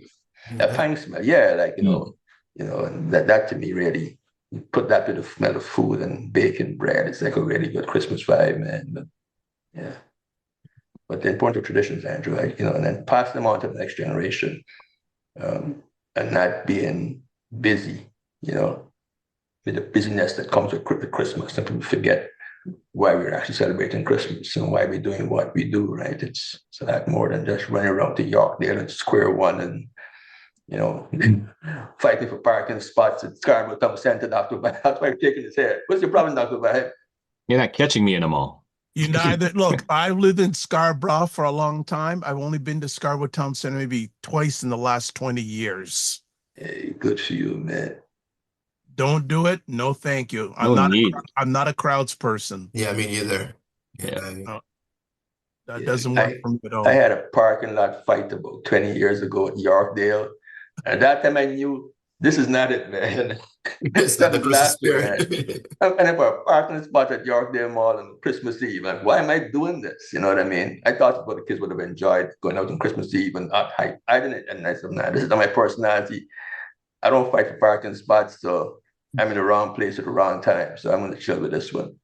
That pine smell. Yeah, like you know, and that to me really, you put that bit of smell of food and bacon bread. It's like a really good Christmas vibe, man. But yeah. But the importance of traditions, Andrew, like, you know, and then pass them on to the next generation, and not being busy, you know, with the busyness that comes with Christmas. Some people forget why we're actually celebrating Christmas and why we're doing what we do, right? It's a lot more than just running around to Yorkdale and Square One and, you know, fighting for parking spots at Scarborough Town Center, Dr. Bahab. That's why I'm shaking his head. What's your problem, Dr. Bahab? You're not catching me in a mall. You neither. Look, I've lived in Scarborough for a long time. I've only been to Scarborough Town Center maybe twice in the last 20 years. Hey, good for you, man. Don't do it. No, thank you. I'm not a crowds person. Yeah, me neither. Yeah. That doesn't work for me at all. I had a parking lot fight about 20 years ago at Yorkdale. At that time, I knew this is not it, man. It's not the Christmas spirit. And I put a parking spot at Yorkdale Mall on Christmas Eve. Like, why am I doing this? You know what I mean? I thought about the kids would have enjoyed going out on Christmas Eve and I didn't. And I said, nah, this is not my personality. I don't fight for parking spots, so I'm in the wrong place at the wrong time. So I'm going to chill with this one.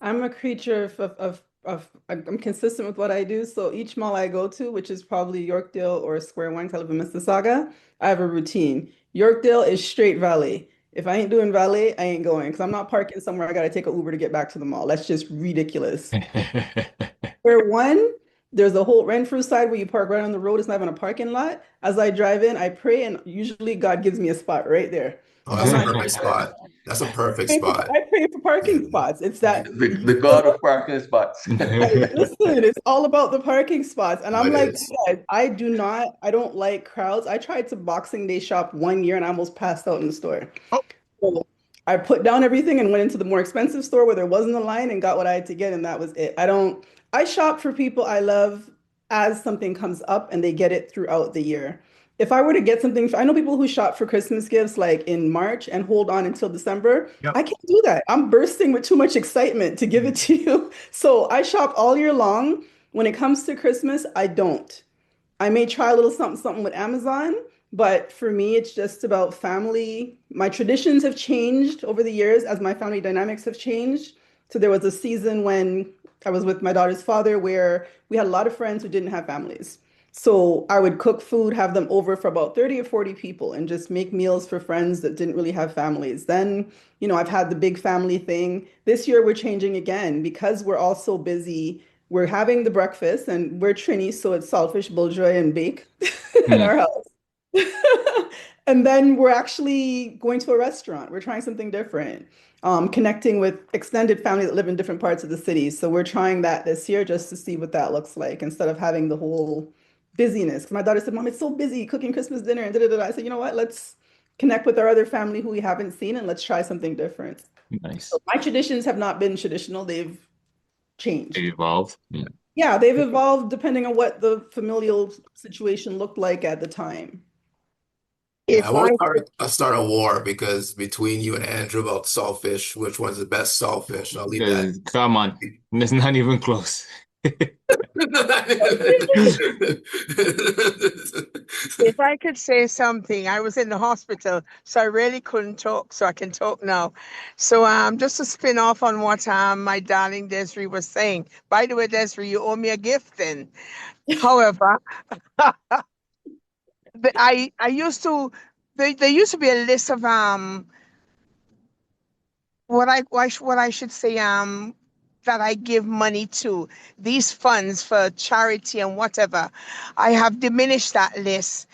I'm a creature of I'm consistent with what I do. So each mall I go to, which is probably Yorkdale or Square One, I live in Mississauga, I have a routine. Yorkdale is straight valet. If I ain't doing valet, I ain't going because I'm not parking somewhere. I got to take an Uber to get back to the mall. That's just ridiculous. Square One, there's a whole Renfrew side where you park right on the road. It's not even a parking lot. As I drive in, I pray, and usually God gives me a spot right there. Oh, that's a perfect spot. That's a perfect spot. I pray for parking spots. It's that the God of parking spots. Listen, it's all about the parking spots. And I'm like, guys, I don't like crowds. I tried to Boxing Day shop 1 year and I almost passed out in the store. So I put down everything and went into the more expensive store where there wasn't a line and got what I had to get, and that was it. I shop for people I love as something comes up and they get it throughout the year. If I were to get something, I know people who shop for Christmas gifts like in March and hold on until December. Yep. I can't do that. I'm bursting with too much excitement to give it to you. So I shop all year long. When it comes to Christmas, I don't. I may try a little something with Amazon, but for me, it's just about family. My traditions have changed over the years as my family dynamics have changed. So there was a season when I was with my daughter's father where we had a lot of friends who didn't have families. So I would cook food, have them over for about 30 or 40 people and just make meals for friends that didn't really have families. Then, you know, I've had the big family thing. This year we're changing again because we're all so busy. We're having the breakfast and we're Trini, so it's saltfish, buljoy, and bake in our house. And then we're actually going to a restaurant. We're trying something different, connecting with extended family that live in different parts of the city. So we're trying that this year just to see what that looks like instead of having the whole busyness. Because my daughter said, Mom, it's so busy cooking Christmas dinner and da-da-da-da. I said, you know what? Let's connect with our other family who we haven't seen and let's try something different. Nice. So my traditions have not been traditional. They've changed. They've evolved. Yeah, they've evolved depending on what the familial situation looked like at the time. I won't start a war because between you and Andrew about saltfish, which one's the best saltfish? I'll leave that. Come on, it's not even close. If I could say something, I was in the hospital, so I really couldn't talk, so I can talk now. So just to spin off on what my darling Desiree was saying. By the way, Desiree, you owe me a gift then. However, I used to there used to be a list of what I should say that I give money to, these funds for charity and whatever. I have diminished that list.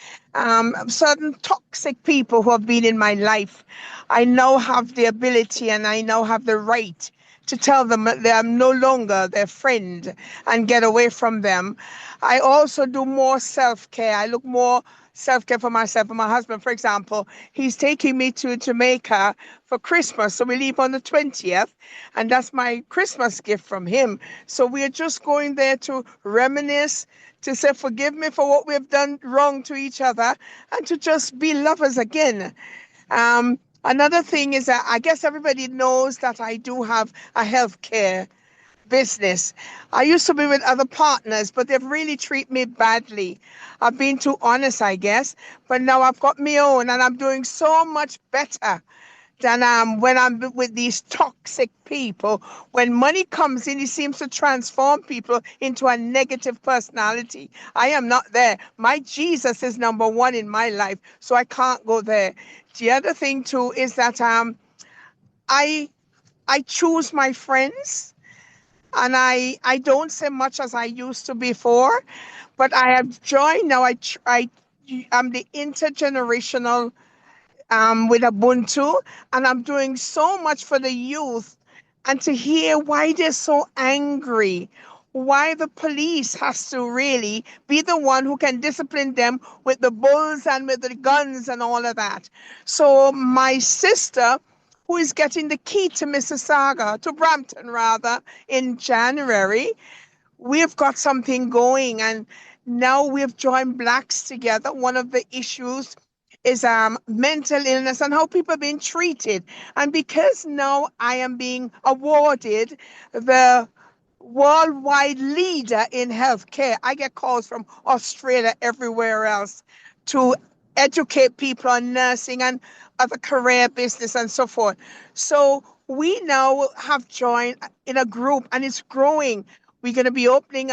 Certain toxic people who have been in my life, I now have the ability and I now have the right to tell them that I'm no longer their friend and get away from them. I also do more self-care. I look more self-care for myself and my husband. For example, he's taking me to Jamaica for Christmas. So we leave on the 20th, and that's my Christmas gift from him. So we're just going there to reminisce, to say, forgive me for what we've done wrong to each other, and to just be lovers again. Another thing is that I guess everybody knows that I do have a healthcare business. I used to be with other partners, but they've really treated me badly. I've been too honest, I guess. But now I've got my own, and I'm doing so much better than when I'm with these toxic people. When money comes in, it seems to transform people into a negative personality. I am not there. My Jesus is number one in my life, so I can't go there. The other thing too is that I choose my friends, and I don't say much as I used to before, but I have joined now. I'm the intergenerational with Ubuntu, and I'm doing so much for the youth. And to hear why they're so angry, why the police has to really be the one who can discipline them with the bulls and with the guns and all of that. So my sister, who is getting the key to Mississauga, to Brampton rather, in January, we've got something going, and now we've joined Blacks together. One of the issues is mental illness and how people are being treated. And because now I am being awarded the worldwide leader in healthcare, I get calls from Australia, everywhere else, to educate people on nursing and other career business and so forth. So we now have joined in a group, and it's growing. We're going to be opening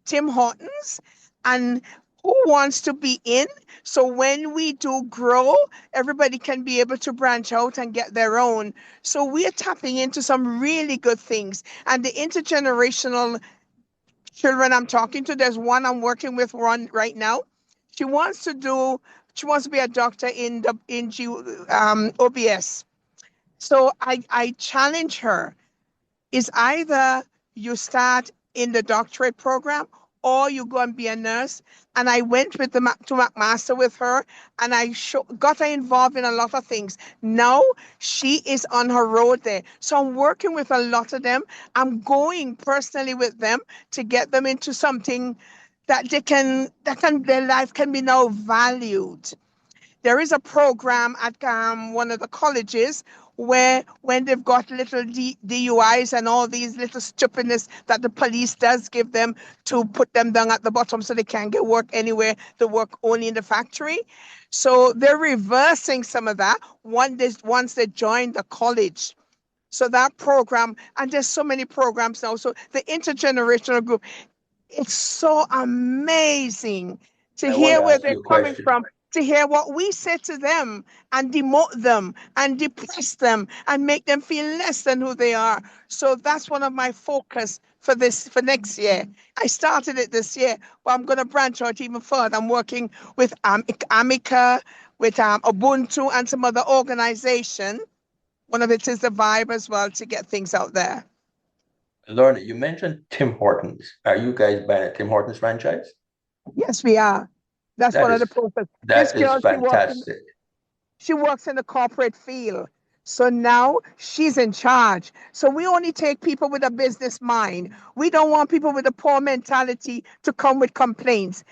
Tim Hortons, and who wants to be in? So when we do grow, everybody can be able to branch out and get their own. So we're tapping into some really good things. And the intergenerational children I'm talking to, there's one I'm working with one right now. She wants to be a doctor in OBS. So I challenge her, is either you start in the doctorate program or you go and be a nurse. And I went with to McMaster with her, and I got her involved in a lot of things. Now she is on her road there. So I'm working with a lot of them. I'm going personally with them to get them into something that their life can be now valued. There is a program at one of the colleges where when they've got little DUIs and all these little stupidness that the police does give them, to put them down at the bottom so they can't get work anywhere, they work only in the factory. So they're reversing some of that once they join the college. So that program, and there's so many programs now. So the intergenerational group, it's so amazing to hear where they're coming from, to hear what we say to them and demote them and depress them and make them feel less than who they are. So that's one of my focus for next year. I started it this year, but I'm going to branch out even further. I'm working with Amica, with Ubuntu and some other organization. One of it is the Vibe as well, to get things out there. Lorna, you mentioned Tim Hortons. Are you guys buying a Tim Hortons franchise? Yes, we are. That's one of the purposes. That is fantastic. She works in the corporate field. So now she's in charge. So we only take people with a business mind. We don't want people with a poor mentality to come with complaints.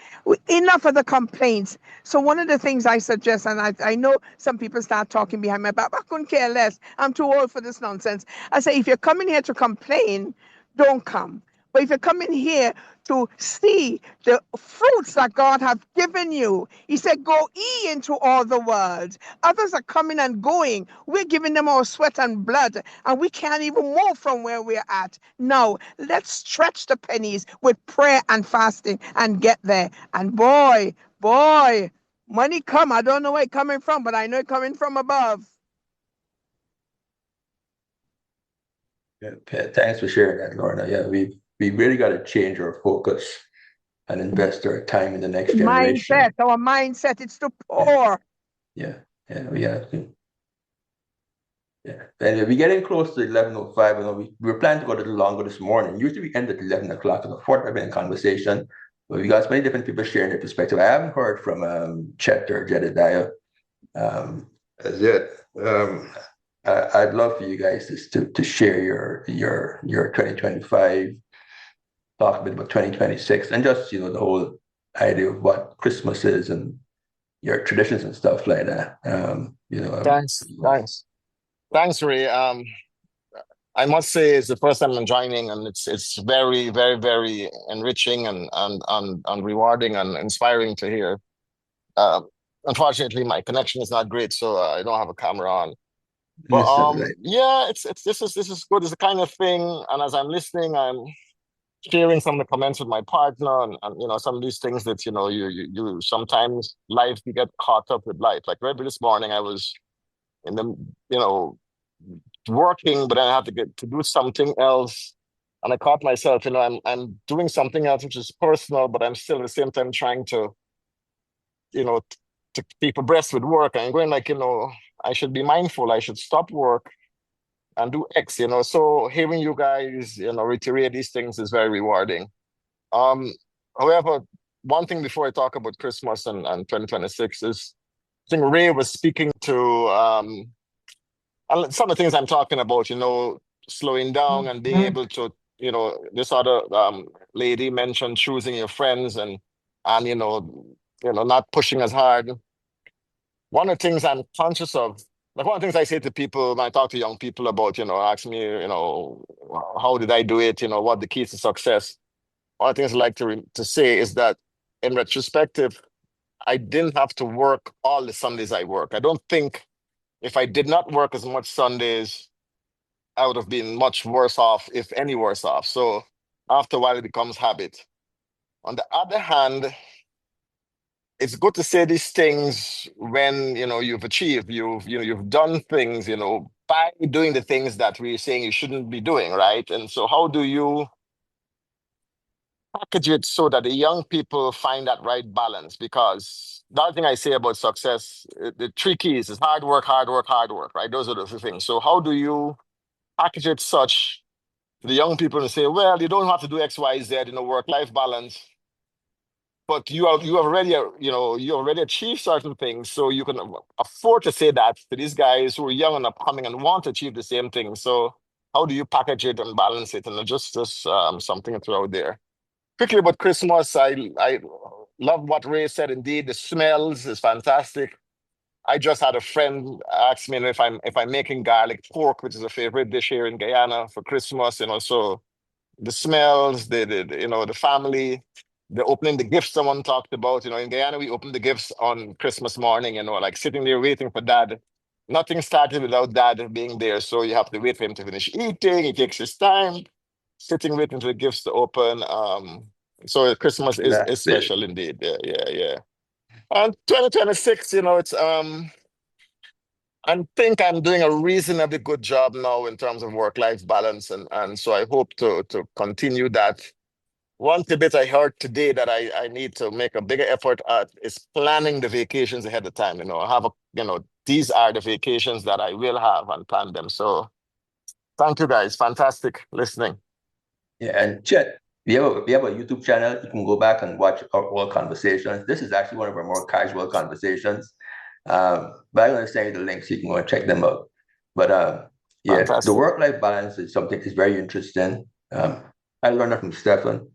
Enough of the complaints. So one of the things I suggest, and I know some people start talking behind my back, but I couldn't care less. I'm too old for this nonsense. I say, if you're coming here to complain, don't come. But if you're coming here to see the fruits that God have given you, he said, go ye into all the world. Others are coming and going. We're giving them our sweat and blood, and we can't even move from where we're at. No, let's stretch the pennies with prayer and fasting and get there. And boy, Money come. I don't know where it coming from, but I know it coming from above. Yeah, thanks for sharing that, Lorna. Yeah, we really got to change our focus and invest our time in the next generation. Mindset. Our mindset. It's too poor. Yeah, we have to. Yeah. Anyway, we're getting close to 11:05. You know, we were planning to go a little longer this morning. Usually we end at 11 o'clock in a 45-minute conversation. But we got so many different people sharing their perspective. I haven't heard from Chet or Jedediah as yet. I'd love for you guys to share your 2025, talk a bit about 2026, and just the whole idea of what Christmas is and your traditions and stuff like that. Thanks, Ray. I must say it's the first time I'm joining, and it's very, very, very enriching and rewarding and inspiring to hear. Unfortunately, my connection is not great, so I don't have a camera on. But Right. yeah, this is good. It's the kind of thing, and as I'm listening, I'm sharing some of the comments with my partner, and some of these things that you sometimes life you get caught up with life. Like maybe this morning I was in the working, but then I have to get to do something else. And I caught myself, I'm doing something else which is personal, but I'm still at the same time trying to, to keep abreast with work. And going like, I should be mindful. I should stop work and do X, So hearing you guys, reiterate these things is very rewarding. However, one thing before I talk about Christmas and 2026 is, I think Ray was speaking to some of the things I'm talking about, slowing down and being able to, this other lady mentioned choosing your friends and not pushing as hard. One of the things I'm conscious of, like one of the things I say to people when I talk to young people about, ask me, how did I do it? What the keys to success? One of the things I like to say is that in retrospective, I didn't have to work all the Sundays I work. I don't think if I did not work as much Sundays, I would have been much worse off, if any worse off. So after a while, it becomes habit. On the other hand, it's good to say these things when you've achieved, you've done things, by doing the things that we're saying you shouldn't be doing, right? And so how do you package it so that the young people find that right balance? Because the other thing I say about success, the three keys is hard work, right? Those are the three things. So how do you package it such to the young people and say, well, you don't have to do X, Y, Z, work-life balance, but you have already, you already achieved certain things, so you can afford to say that to these guys who are young and upcoming and want to achieve the same thing. So how do you package it and balance it? And just something to throw out there. Quickly about Christmas, I love what Ray said. Indeed, the smells is fantastic. I just had a friend ask me if I'm making garlic pork, which is a favorite dish here in Guyana for Christmas. So the smells, the family, the opening the gifts someone talked about. In Guyana we open the gifts on Christmas morning. Like sitting there waiting for Dad. Nothing started without Dad being there, so you have to wait for him to finish eating. He takes his time, sitting waiting for the gifts to open. So Christmas is special indeed. Yeah. And 2026, it's I think I'm doing a reasonably good job now in terms of work-life balance, and so I hope to continue that. One tidbit I heard today that I need to make a bigger effort at is planning the vacations ahead of time. I have these are the vacations that I will have and plan them. So thank you guys. Fantastic listening. Yeah, and Chet, we have a YouTube channel. You can go back and watch our conversations. This is actually one of our more casual conversations. But I'm going to send you the links so you can go and check them out. But yeah, Fantastic. The work-life balance is something that's very interesting. I learned that from Stefan.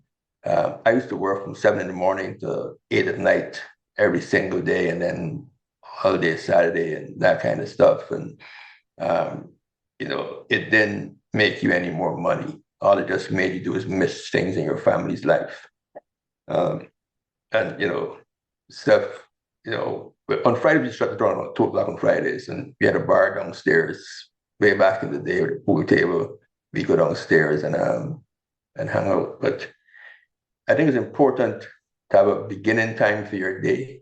I used to work from 7 in the morning to 8 at night every single day, and then holiday, Saturday, and that kind of stuff. And it didn't make you any more money. All it just made you do is miss things in your family's life. And stuff. On Friday we shut the door about 2 o'clock on Fridays, and we had a bar downstairs. Way back in the day with a pool table, we go downstairs and hang out. But I think it's important to have a beginning time for your day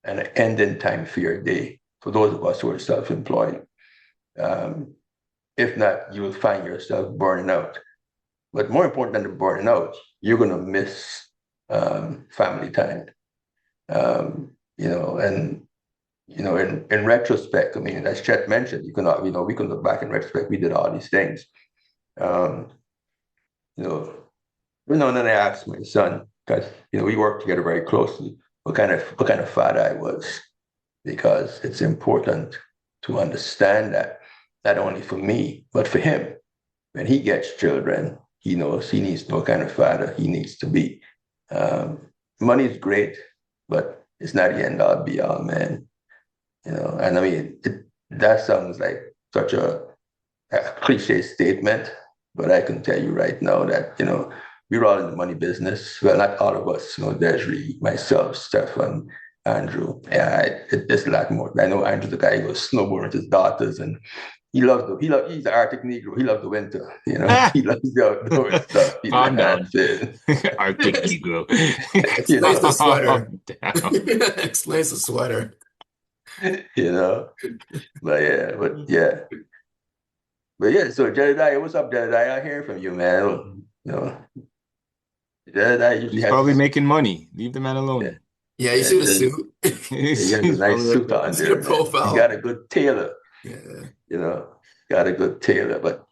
and an ending time for your day for those of us who are self-employed. If not, you will find yourself burning out. But more important than the burning out, you're going to miss family time. In retrospect, I mean, as Chet mentioned, we can look back in retrospect. We did all these things. Um, and then I asked my son, because we worked together very closely, what kind of father I was, because it's important to understand that not only for me but for him. When he gets children, he knows he needs to know what kind of father he needs to be. Money is great, but it's not the end all be all, man. And I mean, that sounds like such a cliche statement, but I can tell you right now that, we're all in the money business. Well, not all of us, Desiree, myself, Stefan, Andrew. Yeah, there's a lot more. I know Andrew's the guy who goes snowboarding with his daughters, and he's the Arctic Negro. He loves the winter, he loves the outdoor stuff. Calm down. Arctic Negro. Explains the sweater. Down. Explains the sweater. But yeah, so Jedediah, what's up, Jedediah? I hear from you, man. Jedediah usually He's probably making money. Leave the man alone. Yeah, you see the suit? He has a nice suit on there. Profile. He got a good tailor. Yeah. Got a good tailor. But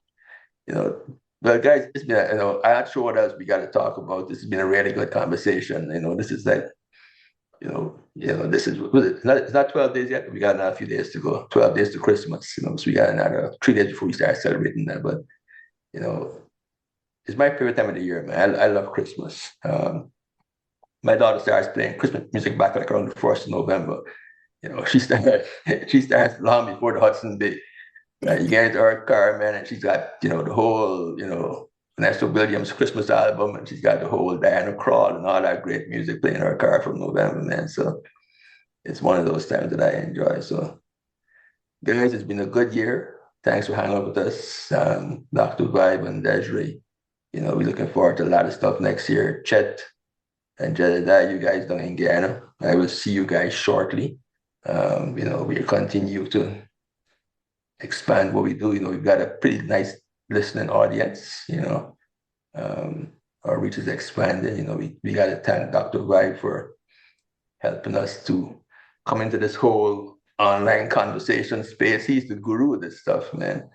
well, guys, it's been I'm not sure what else we got to talk about. This has been a really good conversation. This is like, this is it's not 12 days yet. We got another few days to go. 12 days to Christmas. So we got another 3 days before we start celebrating that. But it's my favorite time of the year, man. I love Christmas. My daughter starts playing Christmas music back like around the 1st of November. She starts long before the Hudson Bay. You get into her car, man, and she's got, the whole, Vanessa Williams Christmas album, and she's got the whole Diana Krall and all that great music playing in her car from November, man. So it's one of those times that I enjoy. So, guys, it's been a good year. Thanks for hanging out with us, Dr. Vibe and Desiree. We're looking forward to a lot of stuff next year. Chet and Jedediah, you guys down in Guyana. I will see you guys shortly. We'll continue to expand what we do. We've got a pretty nice listening audience. Our reach is expanding. We got to thank Dr. Vibe for helping us to come into this whole online conversation space. He's the guru of this stuff, man.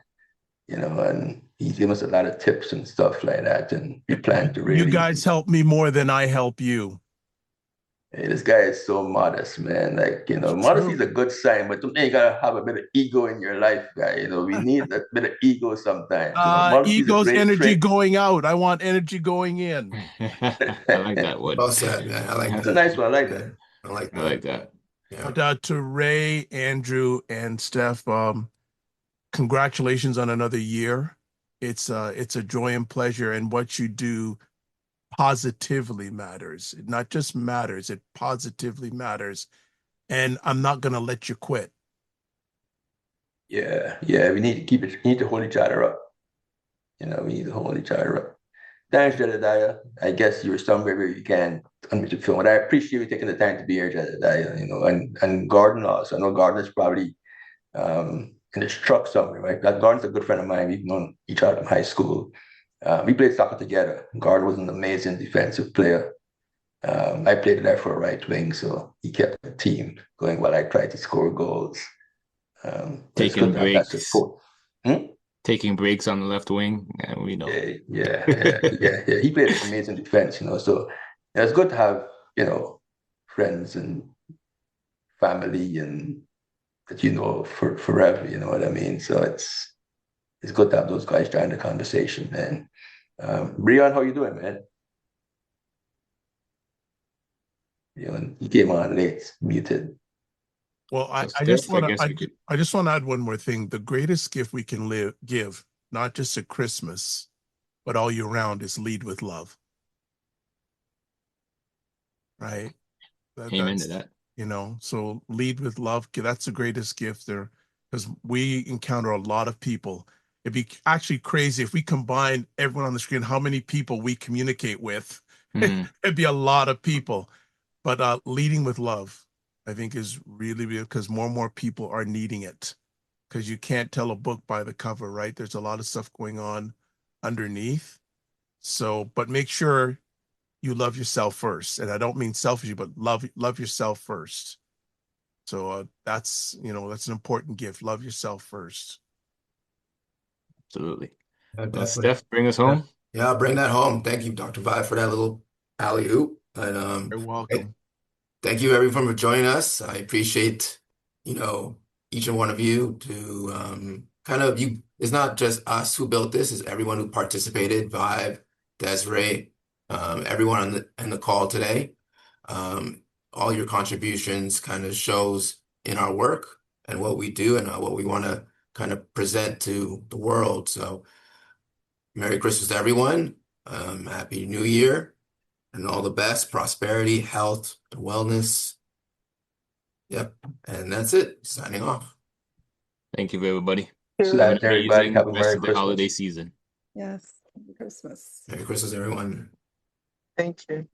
And he gave us a lot of tips and stuff like that. And we plan to really. You guys help me more than I help you. Hey, this guy is so modest, man. Like, modesty is a good sign, but you gotta have a bit of ego in your life, guy. We need a bit of ego sometimes. Ego's energy trait. Going out. I want energy going in. I like that one. Well said, man. I like that. That's a nice one. I like that. I like that. Yeah. To Ray, Andrew, and Steph, congratulations on another year. It's a joy and pleasure, and what you do positively matters. It not just matters, it positively matters. And I'm not gonna let you quit. Yeah, we need to we need to hold each other up. We need to hold each other up. Thanks, Jedediah. I guess you were somewhere where you can unmute your phone. And I appreciate you taking the time to be here, Jedediah. And Gordon also. I know Gordon is probably in his truck somewhere, right? That Gordon's a good friend of mine. We've known each other in high school. We played soccer together. Gordon was an amazing defensive player. I played there for a right wing, so he kept the team going while I tried to score goals. Taking breaks. Taking breaks on the left wing, and we know. Yeah. He played amazing defense, So it's good to have, friends and family and that for forever. You know what I mean? So it's good to have those guys join the conversation, man. Breon, how you doing, man? You came on late, muted. Well, I just want to add one more thing. The greatest gift we can give, not just at Christmas, but all year round, is lead with love. Right? Amen to that. So lead with love. That's the greatest gift there, because we encounter a lot of people. It'd be actually crazy if we combine everyone on the screen, how many people we communicate with. It'd be a lot of people. But leading with love. I think is really because more and more people are needing it. Because you can't tell a book by the cover, right? There's a lot of stuff going on underneath. So, but make sure you love yourself first. And I don't mean selfishly, but love yourself first. So that's, that's an important gift. Love yourself first. Absolutely. Definitely. Steph, bring us home. Yeah, I'll bring that home. Thank you, Dr. Vi, for that little alley-oop. And You're welcome. thank you everyone for joining us. I appreciate, each and one of you to it's not just us who built this, it's everyone who participated, Vibe, Desiree, everyone on the call today. All your contributions kind of shows in our work and what we do and what we want to kind of present to the world. So Merry Christmas to everyone. Happy New Year and all the best, prosperity, health, and wellness. Yep. And that's it. Signing off. Thank you, everybody. Excellent, everybody. Have a Rest Merry of the holiday Christmas. season. Yes. Merry Christmas. Merry Christmas, everyone. Thank you.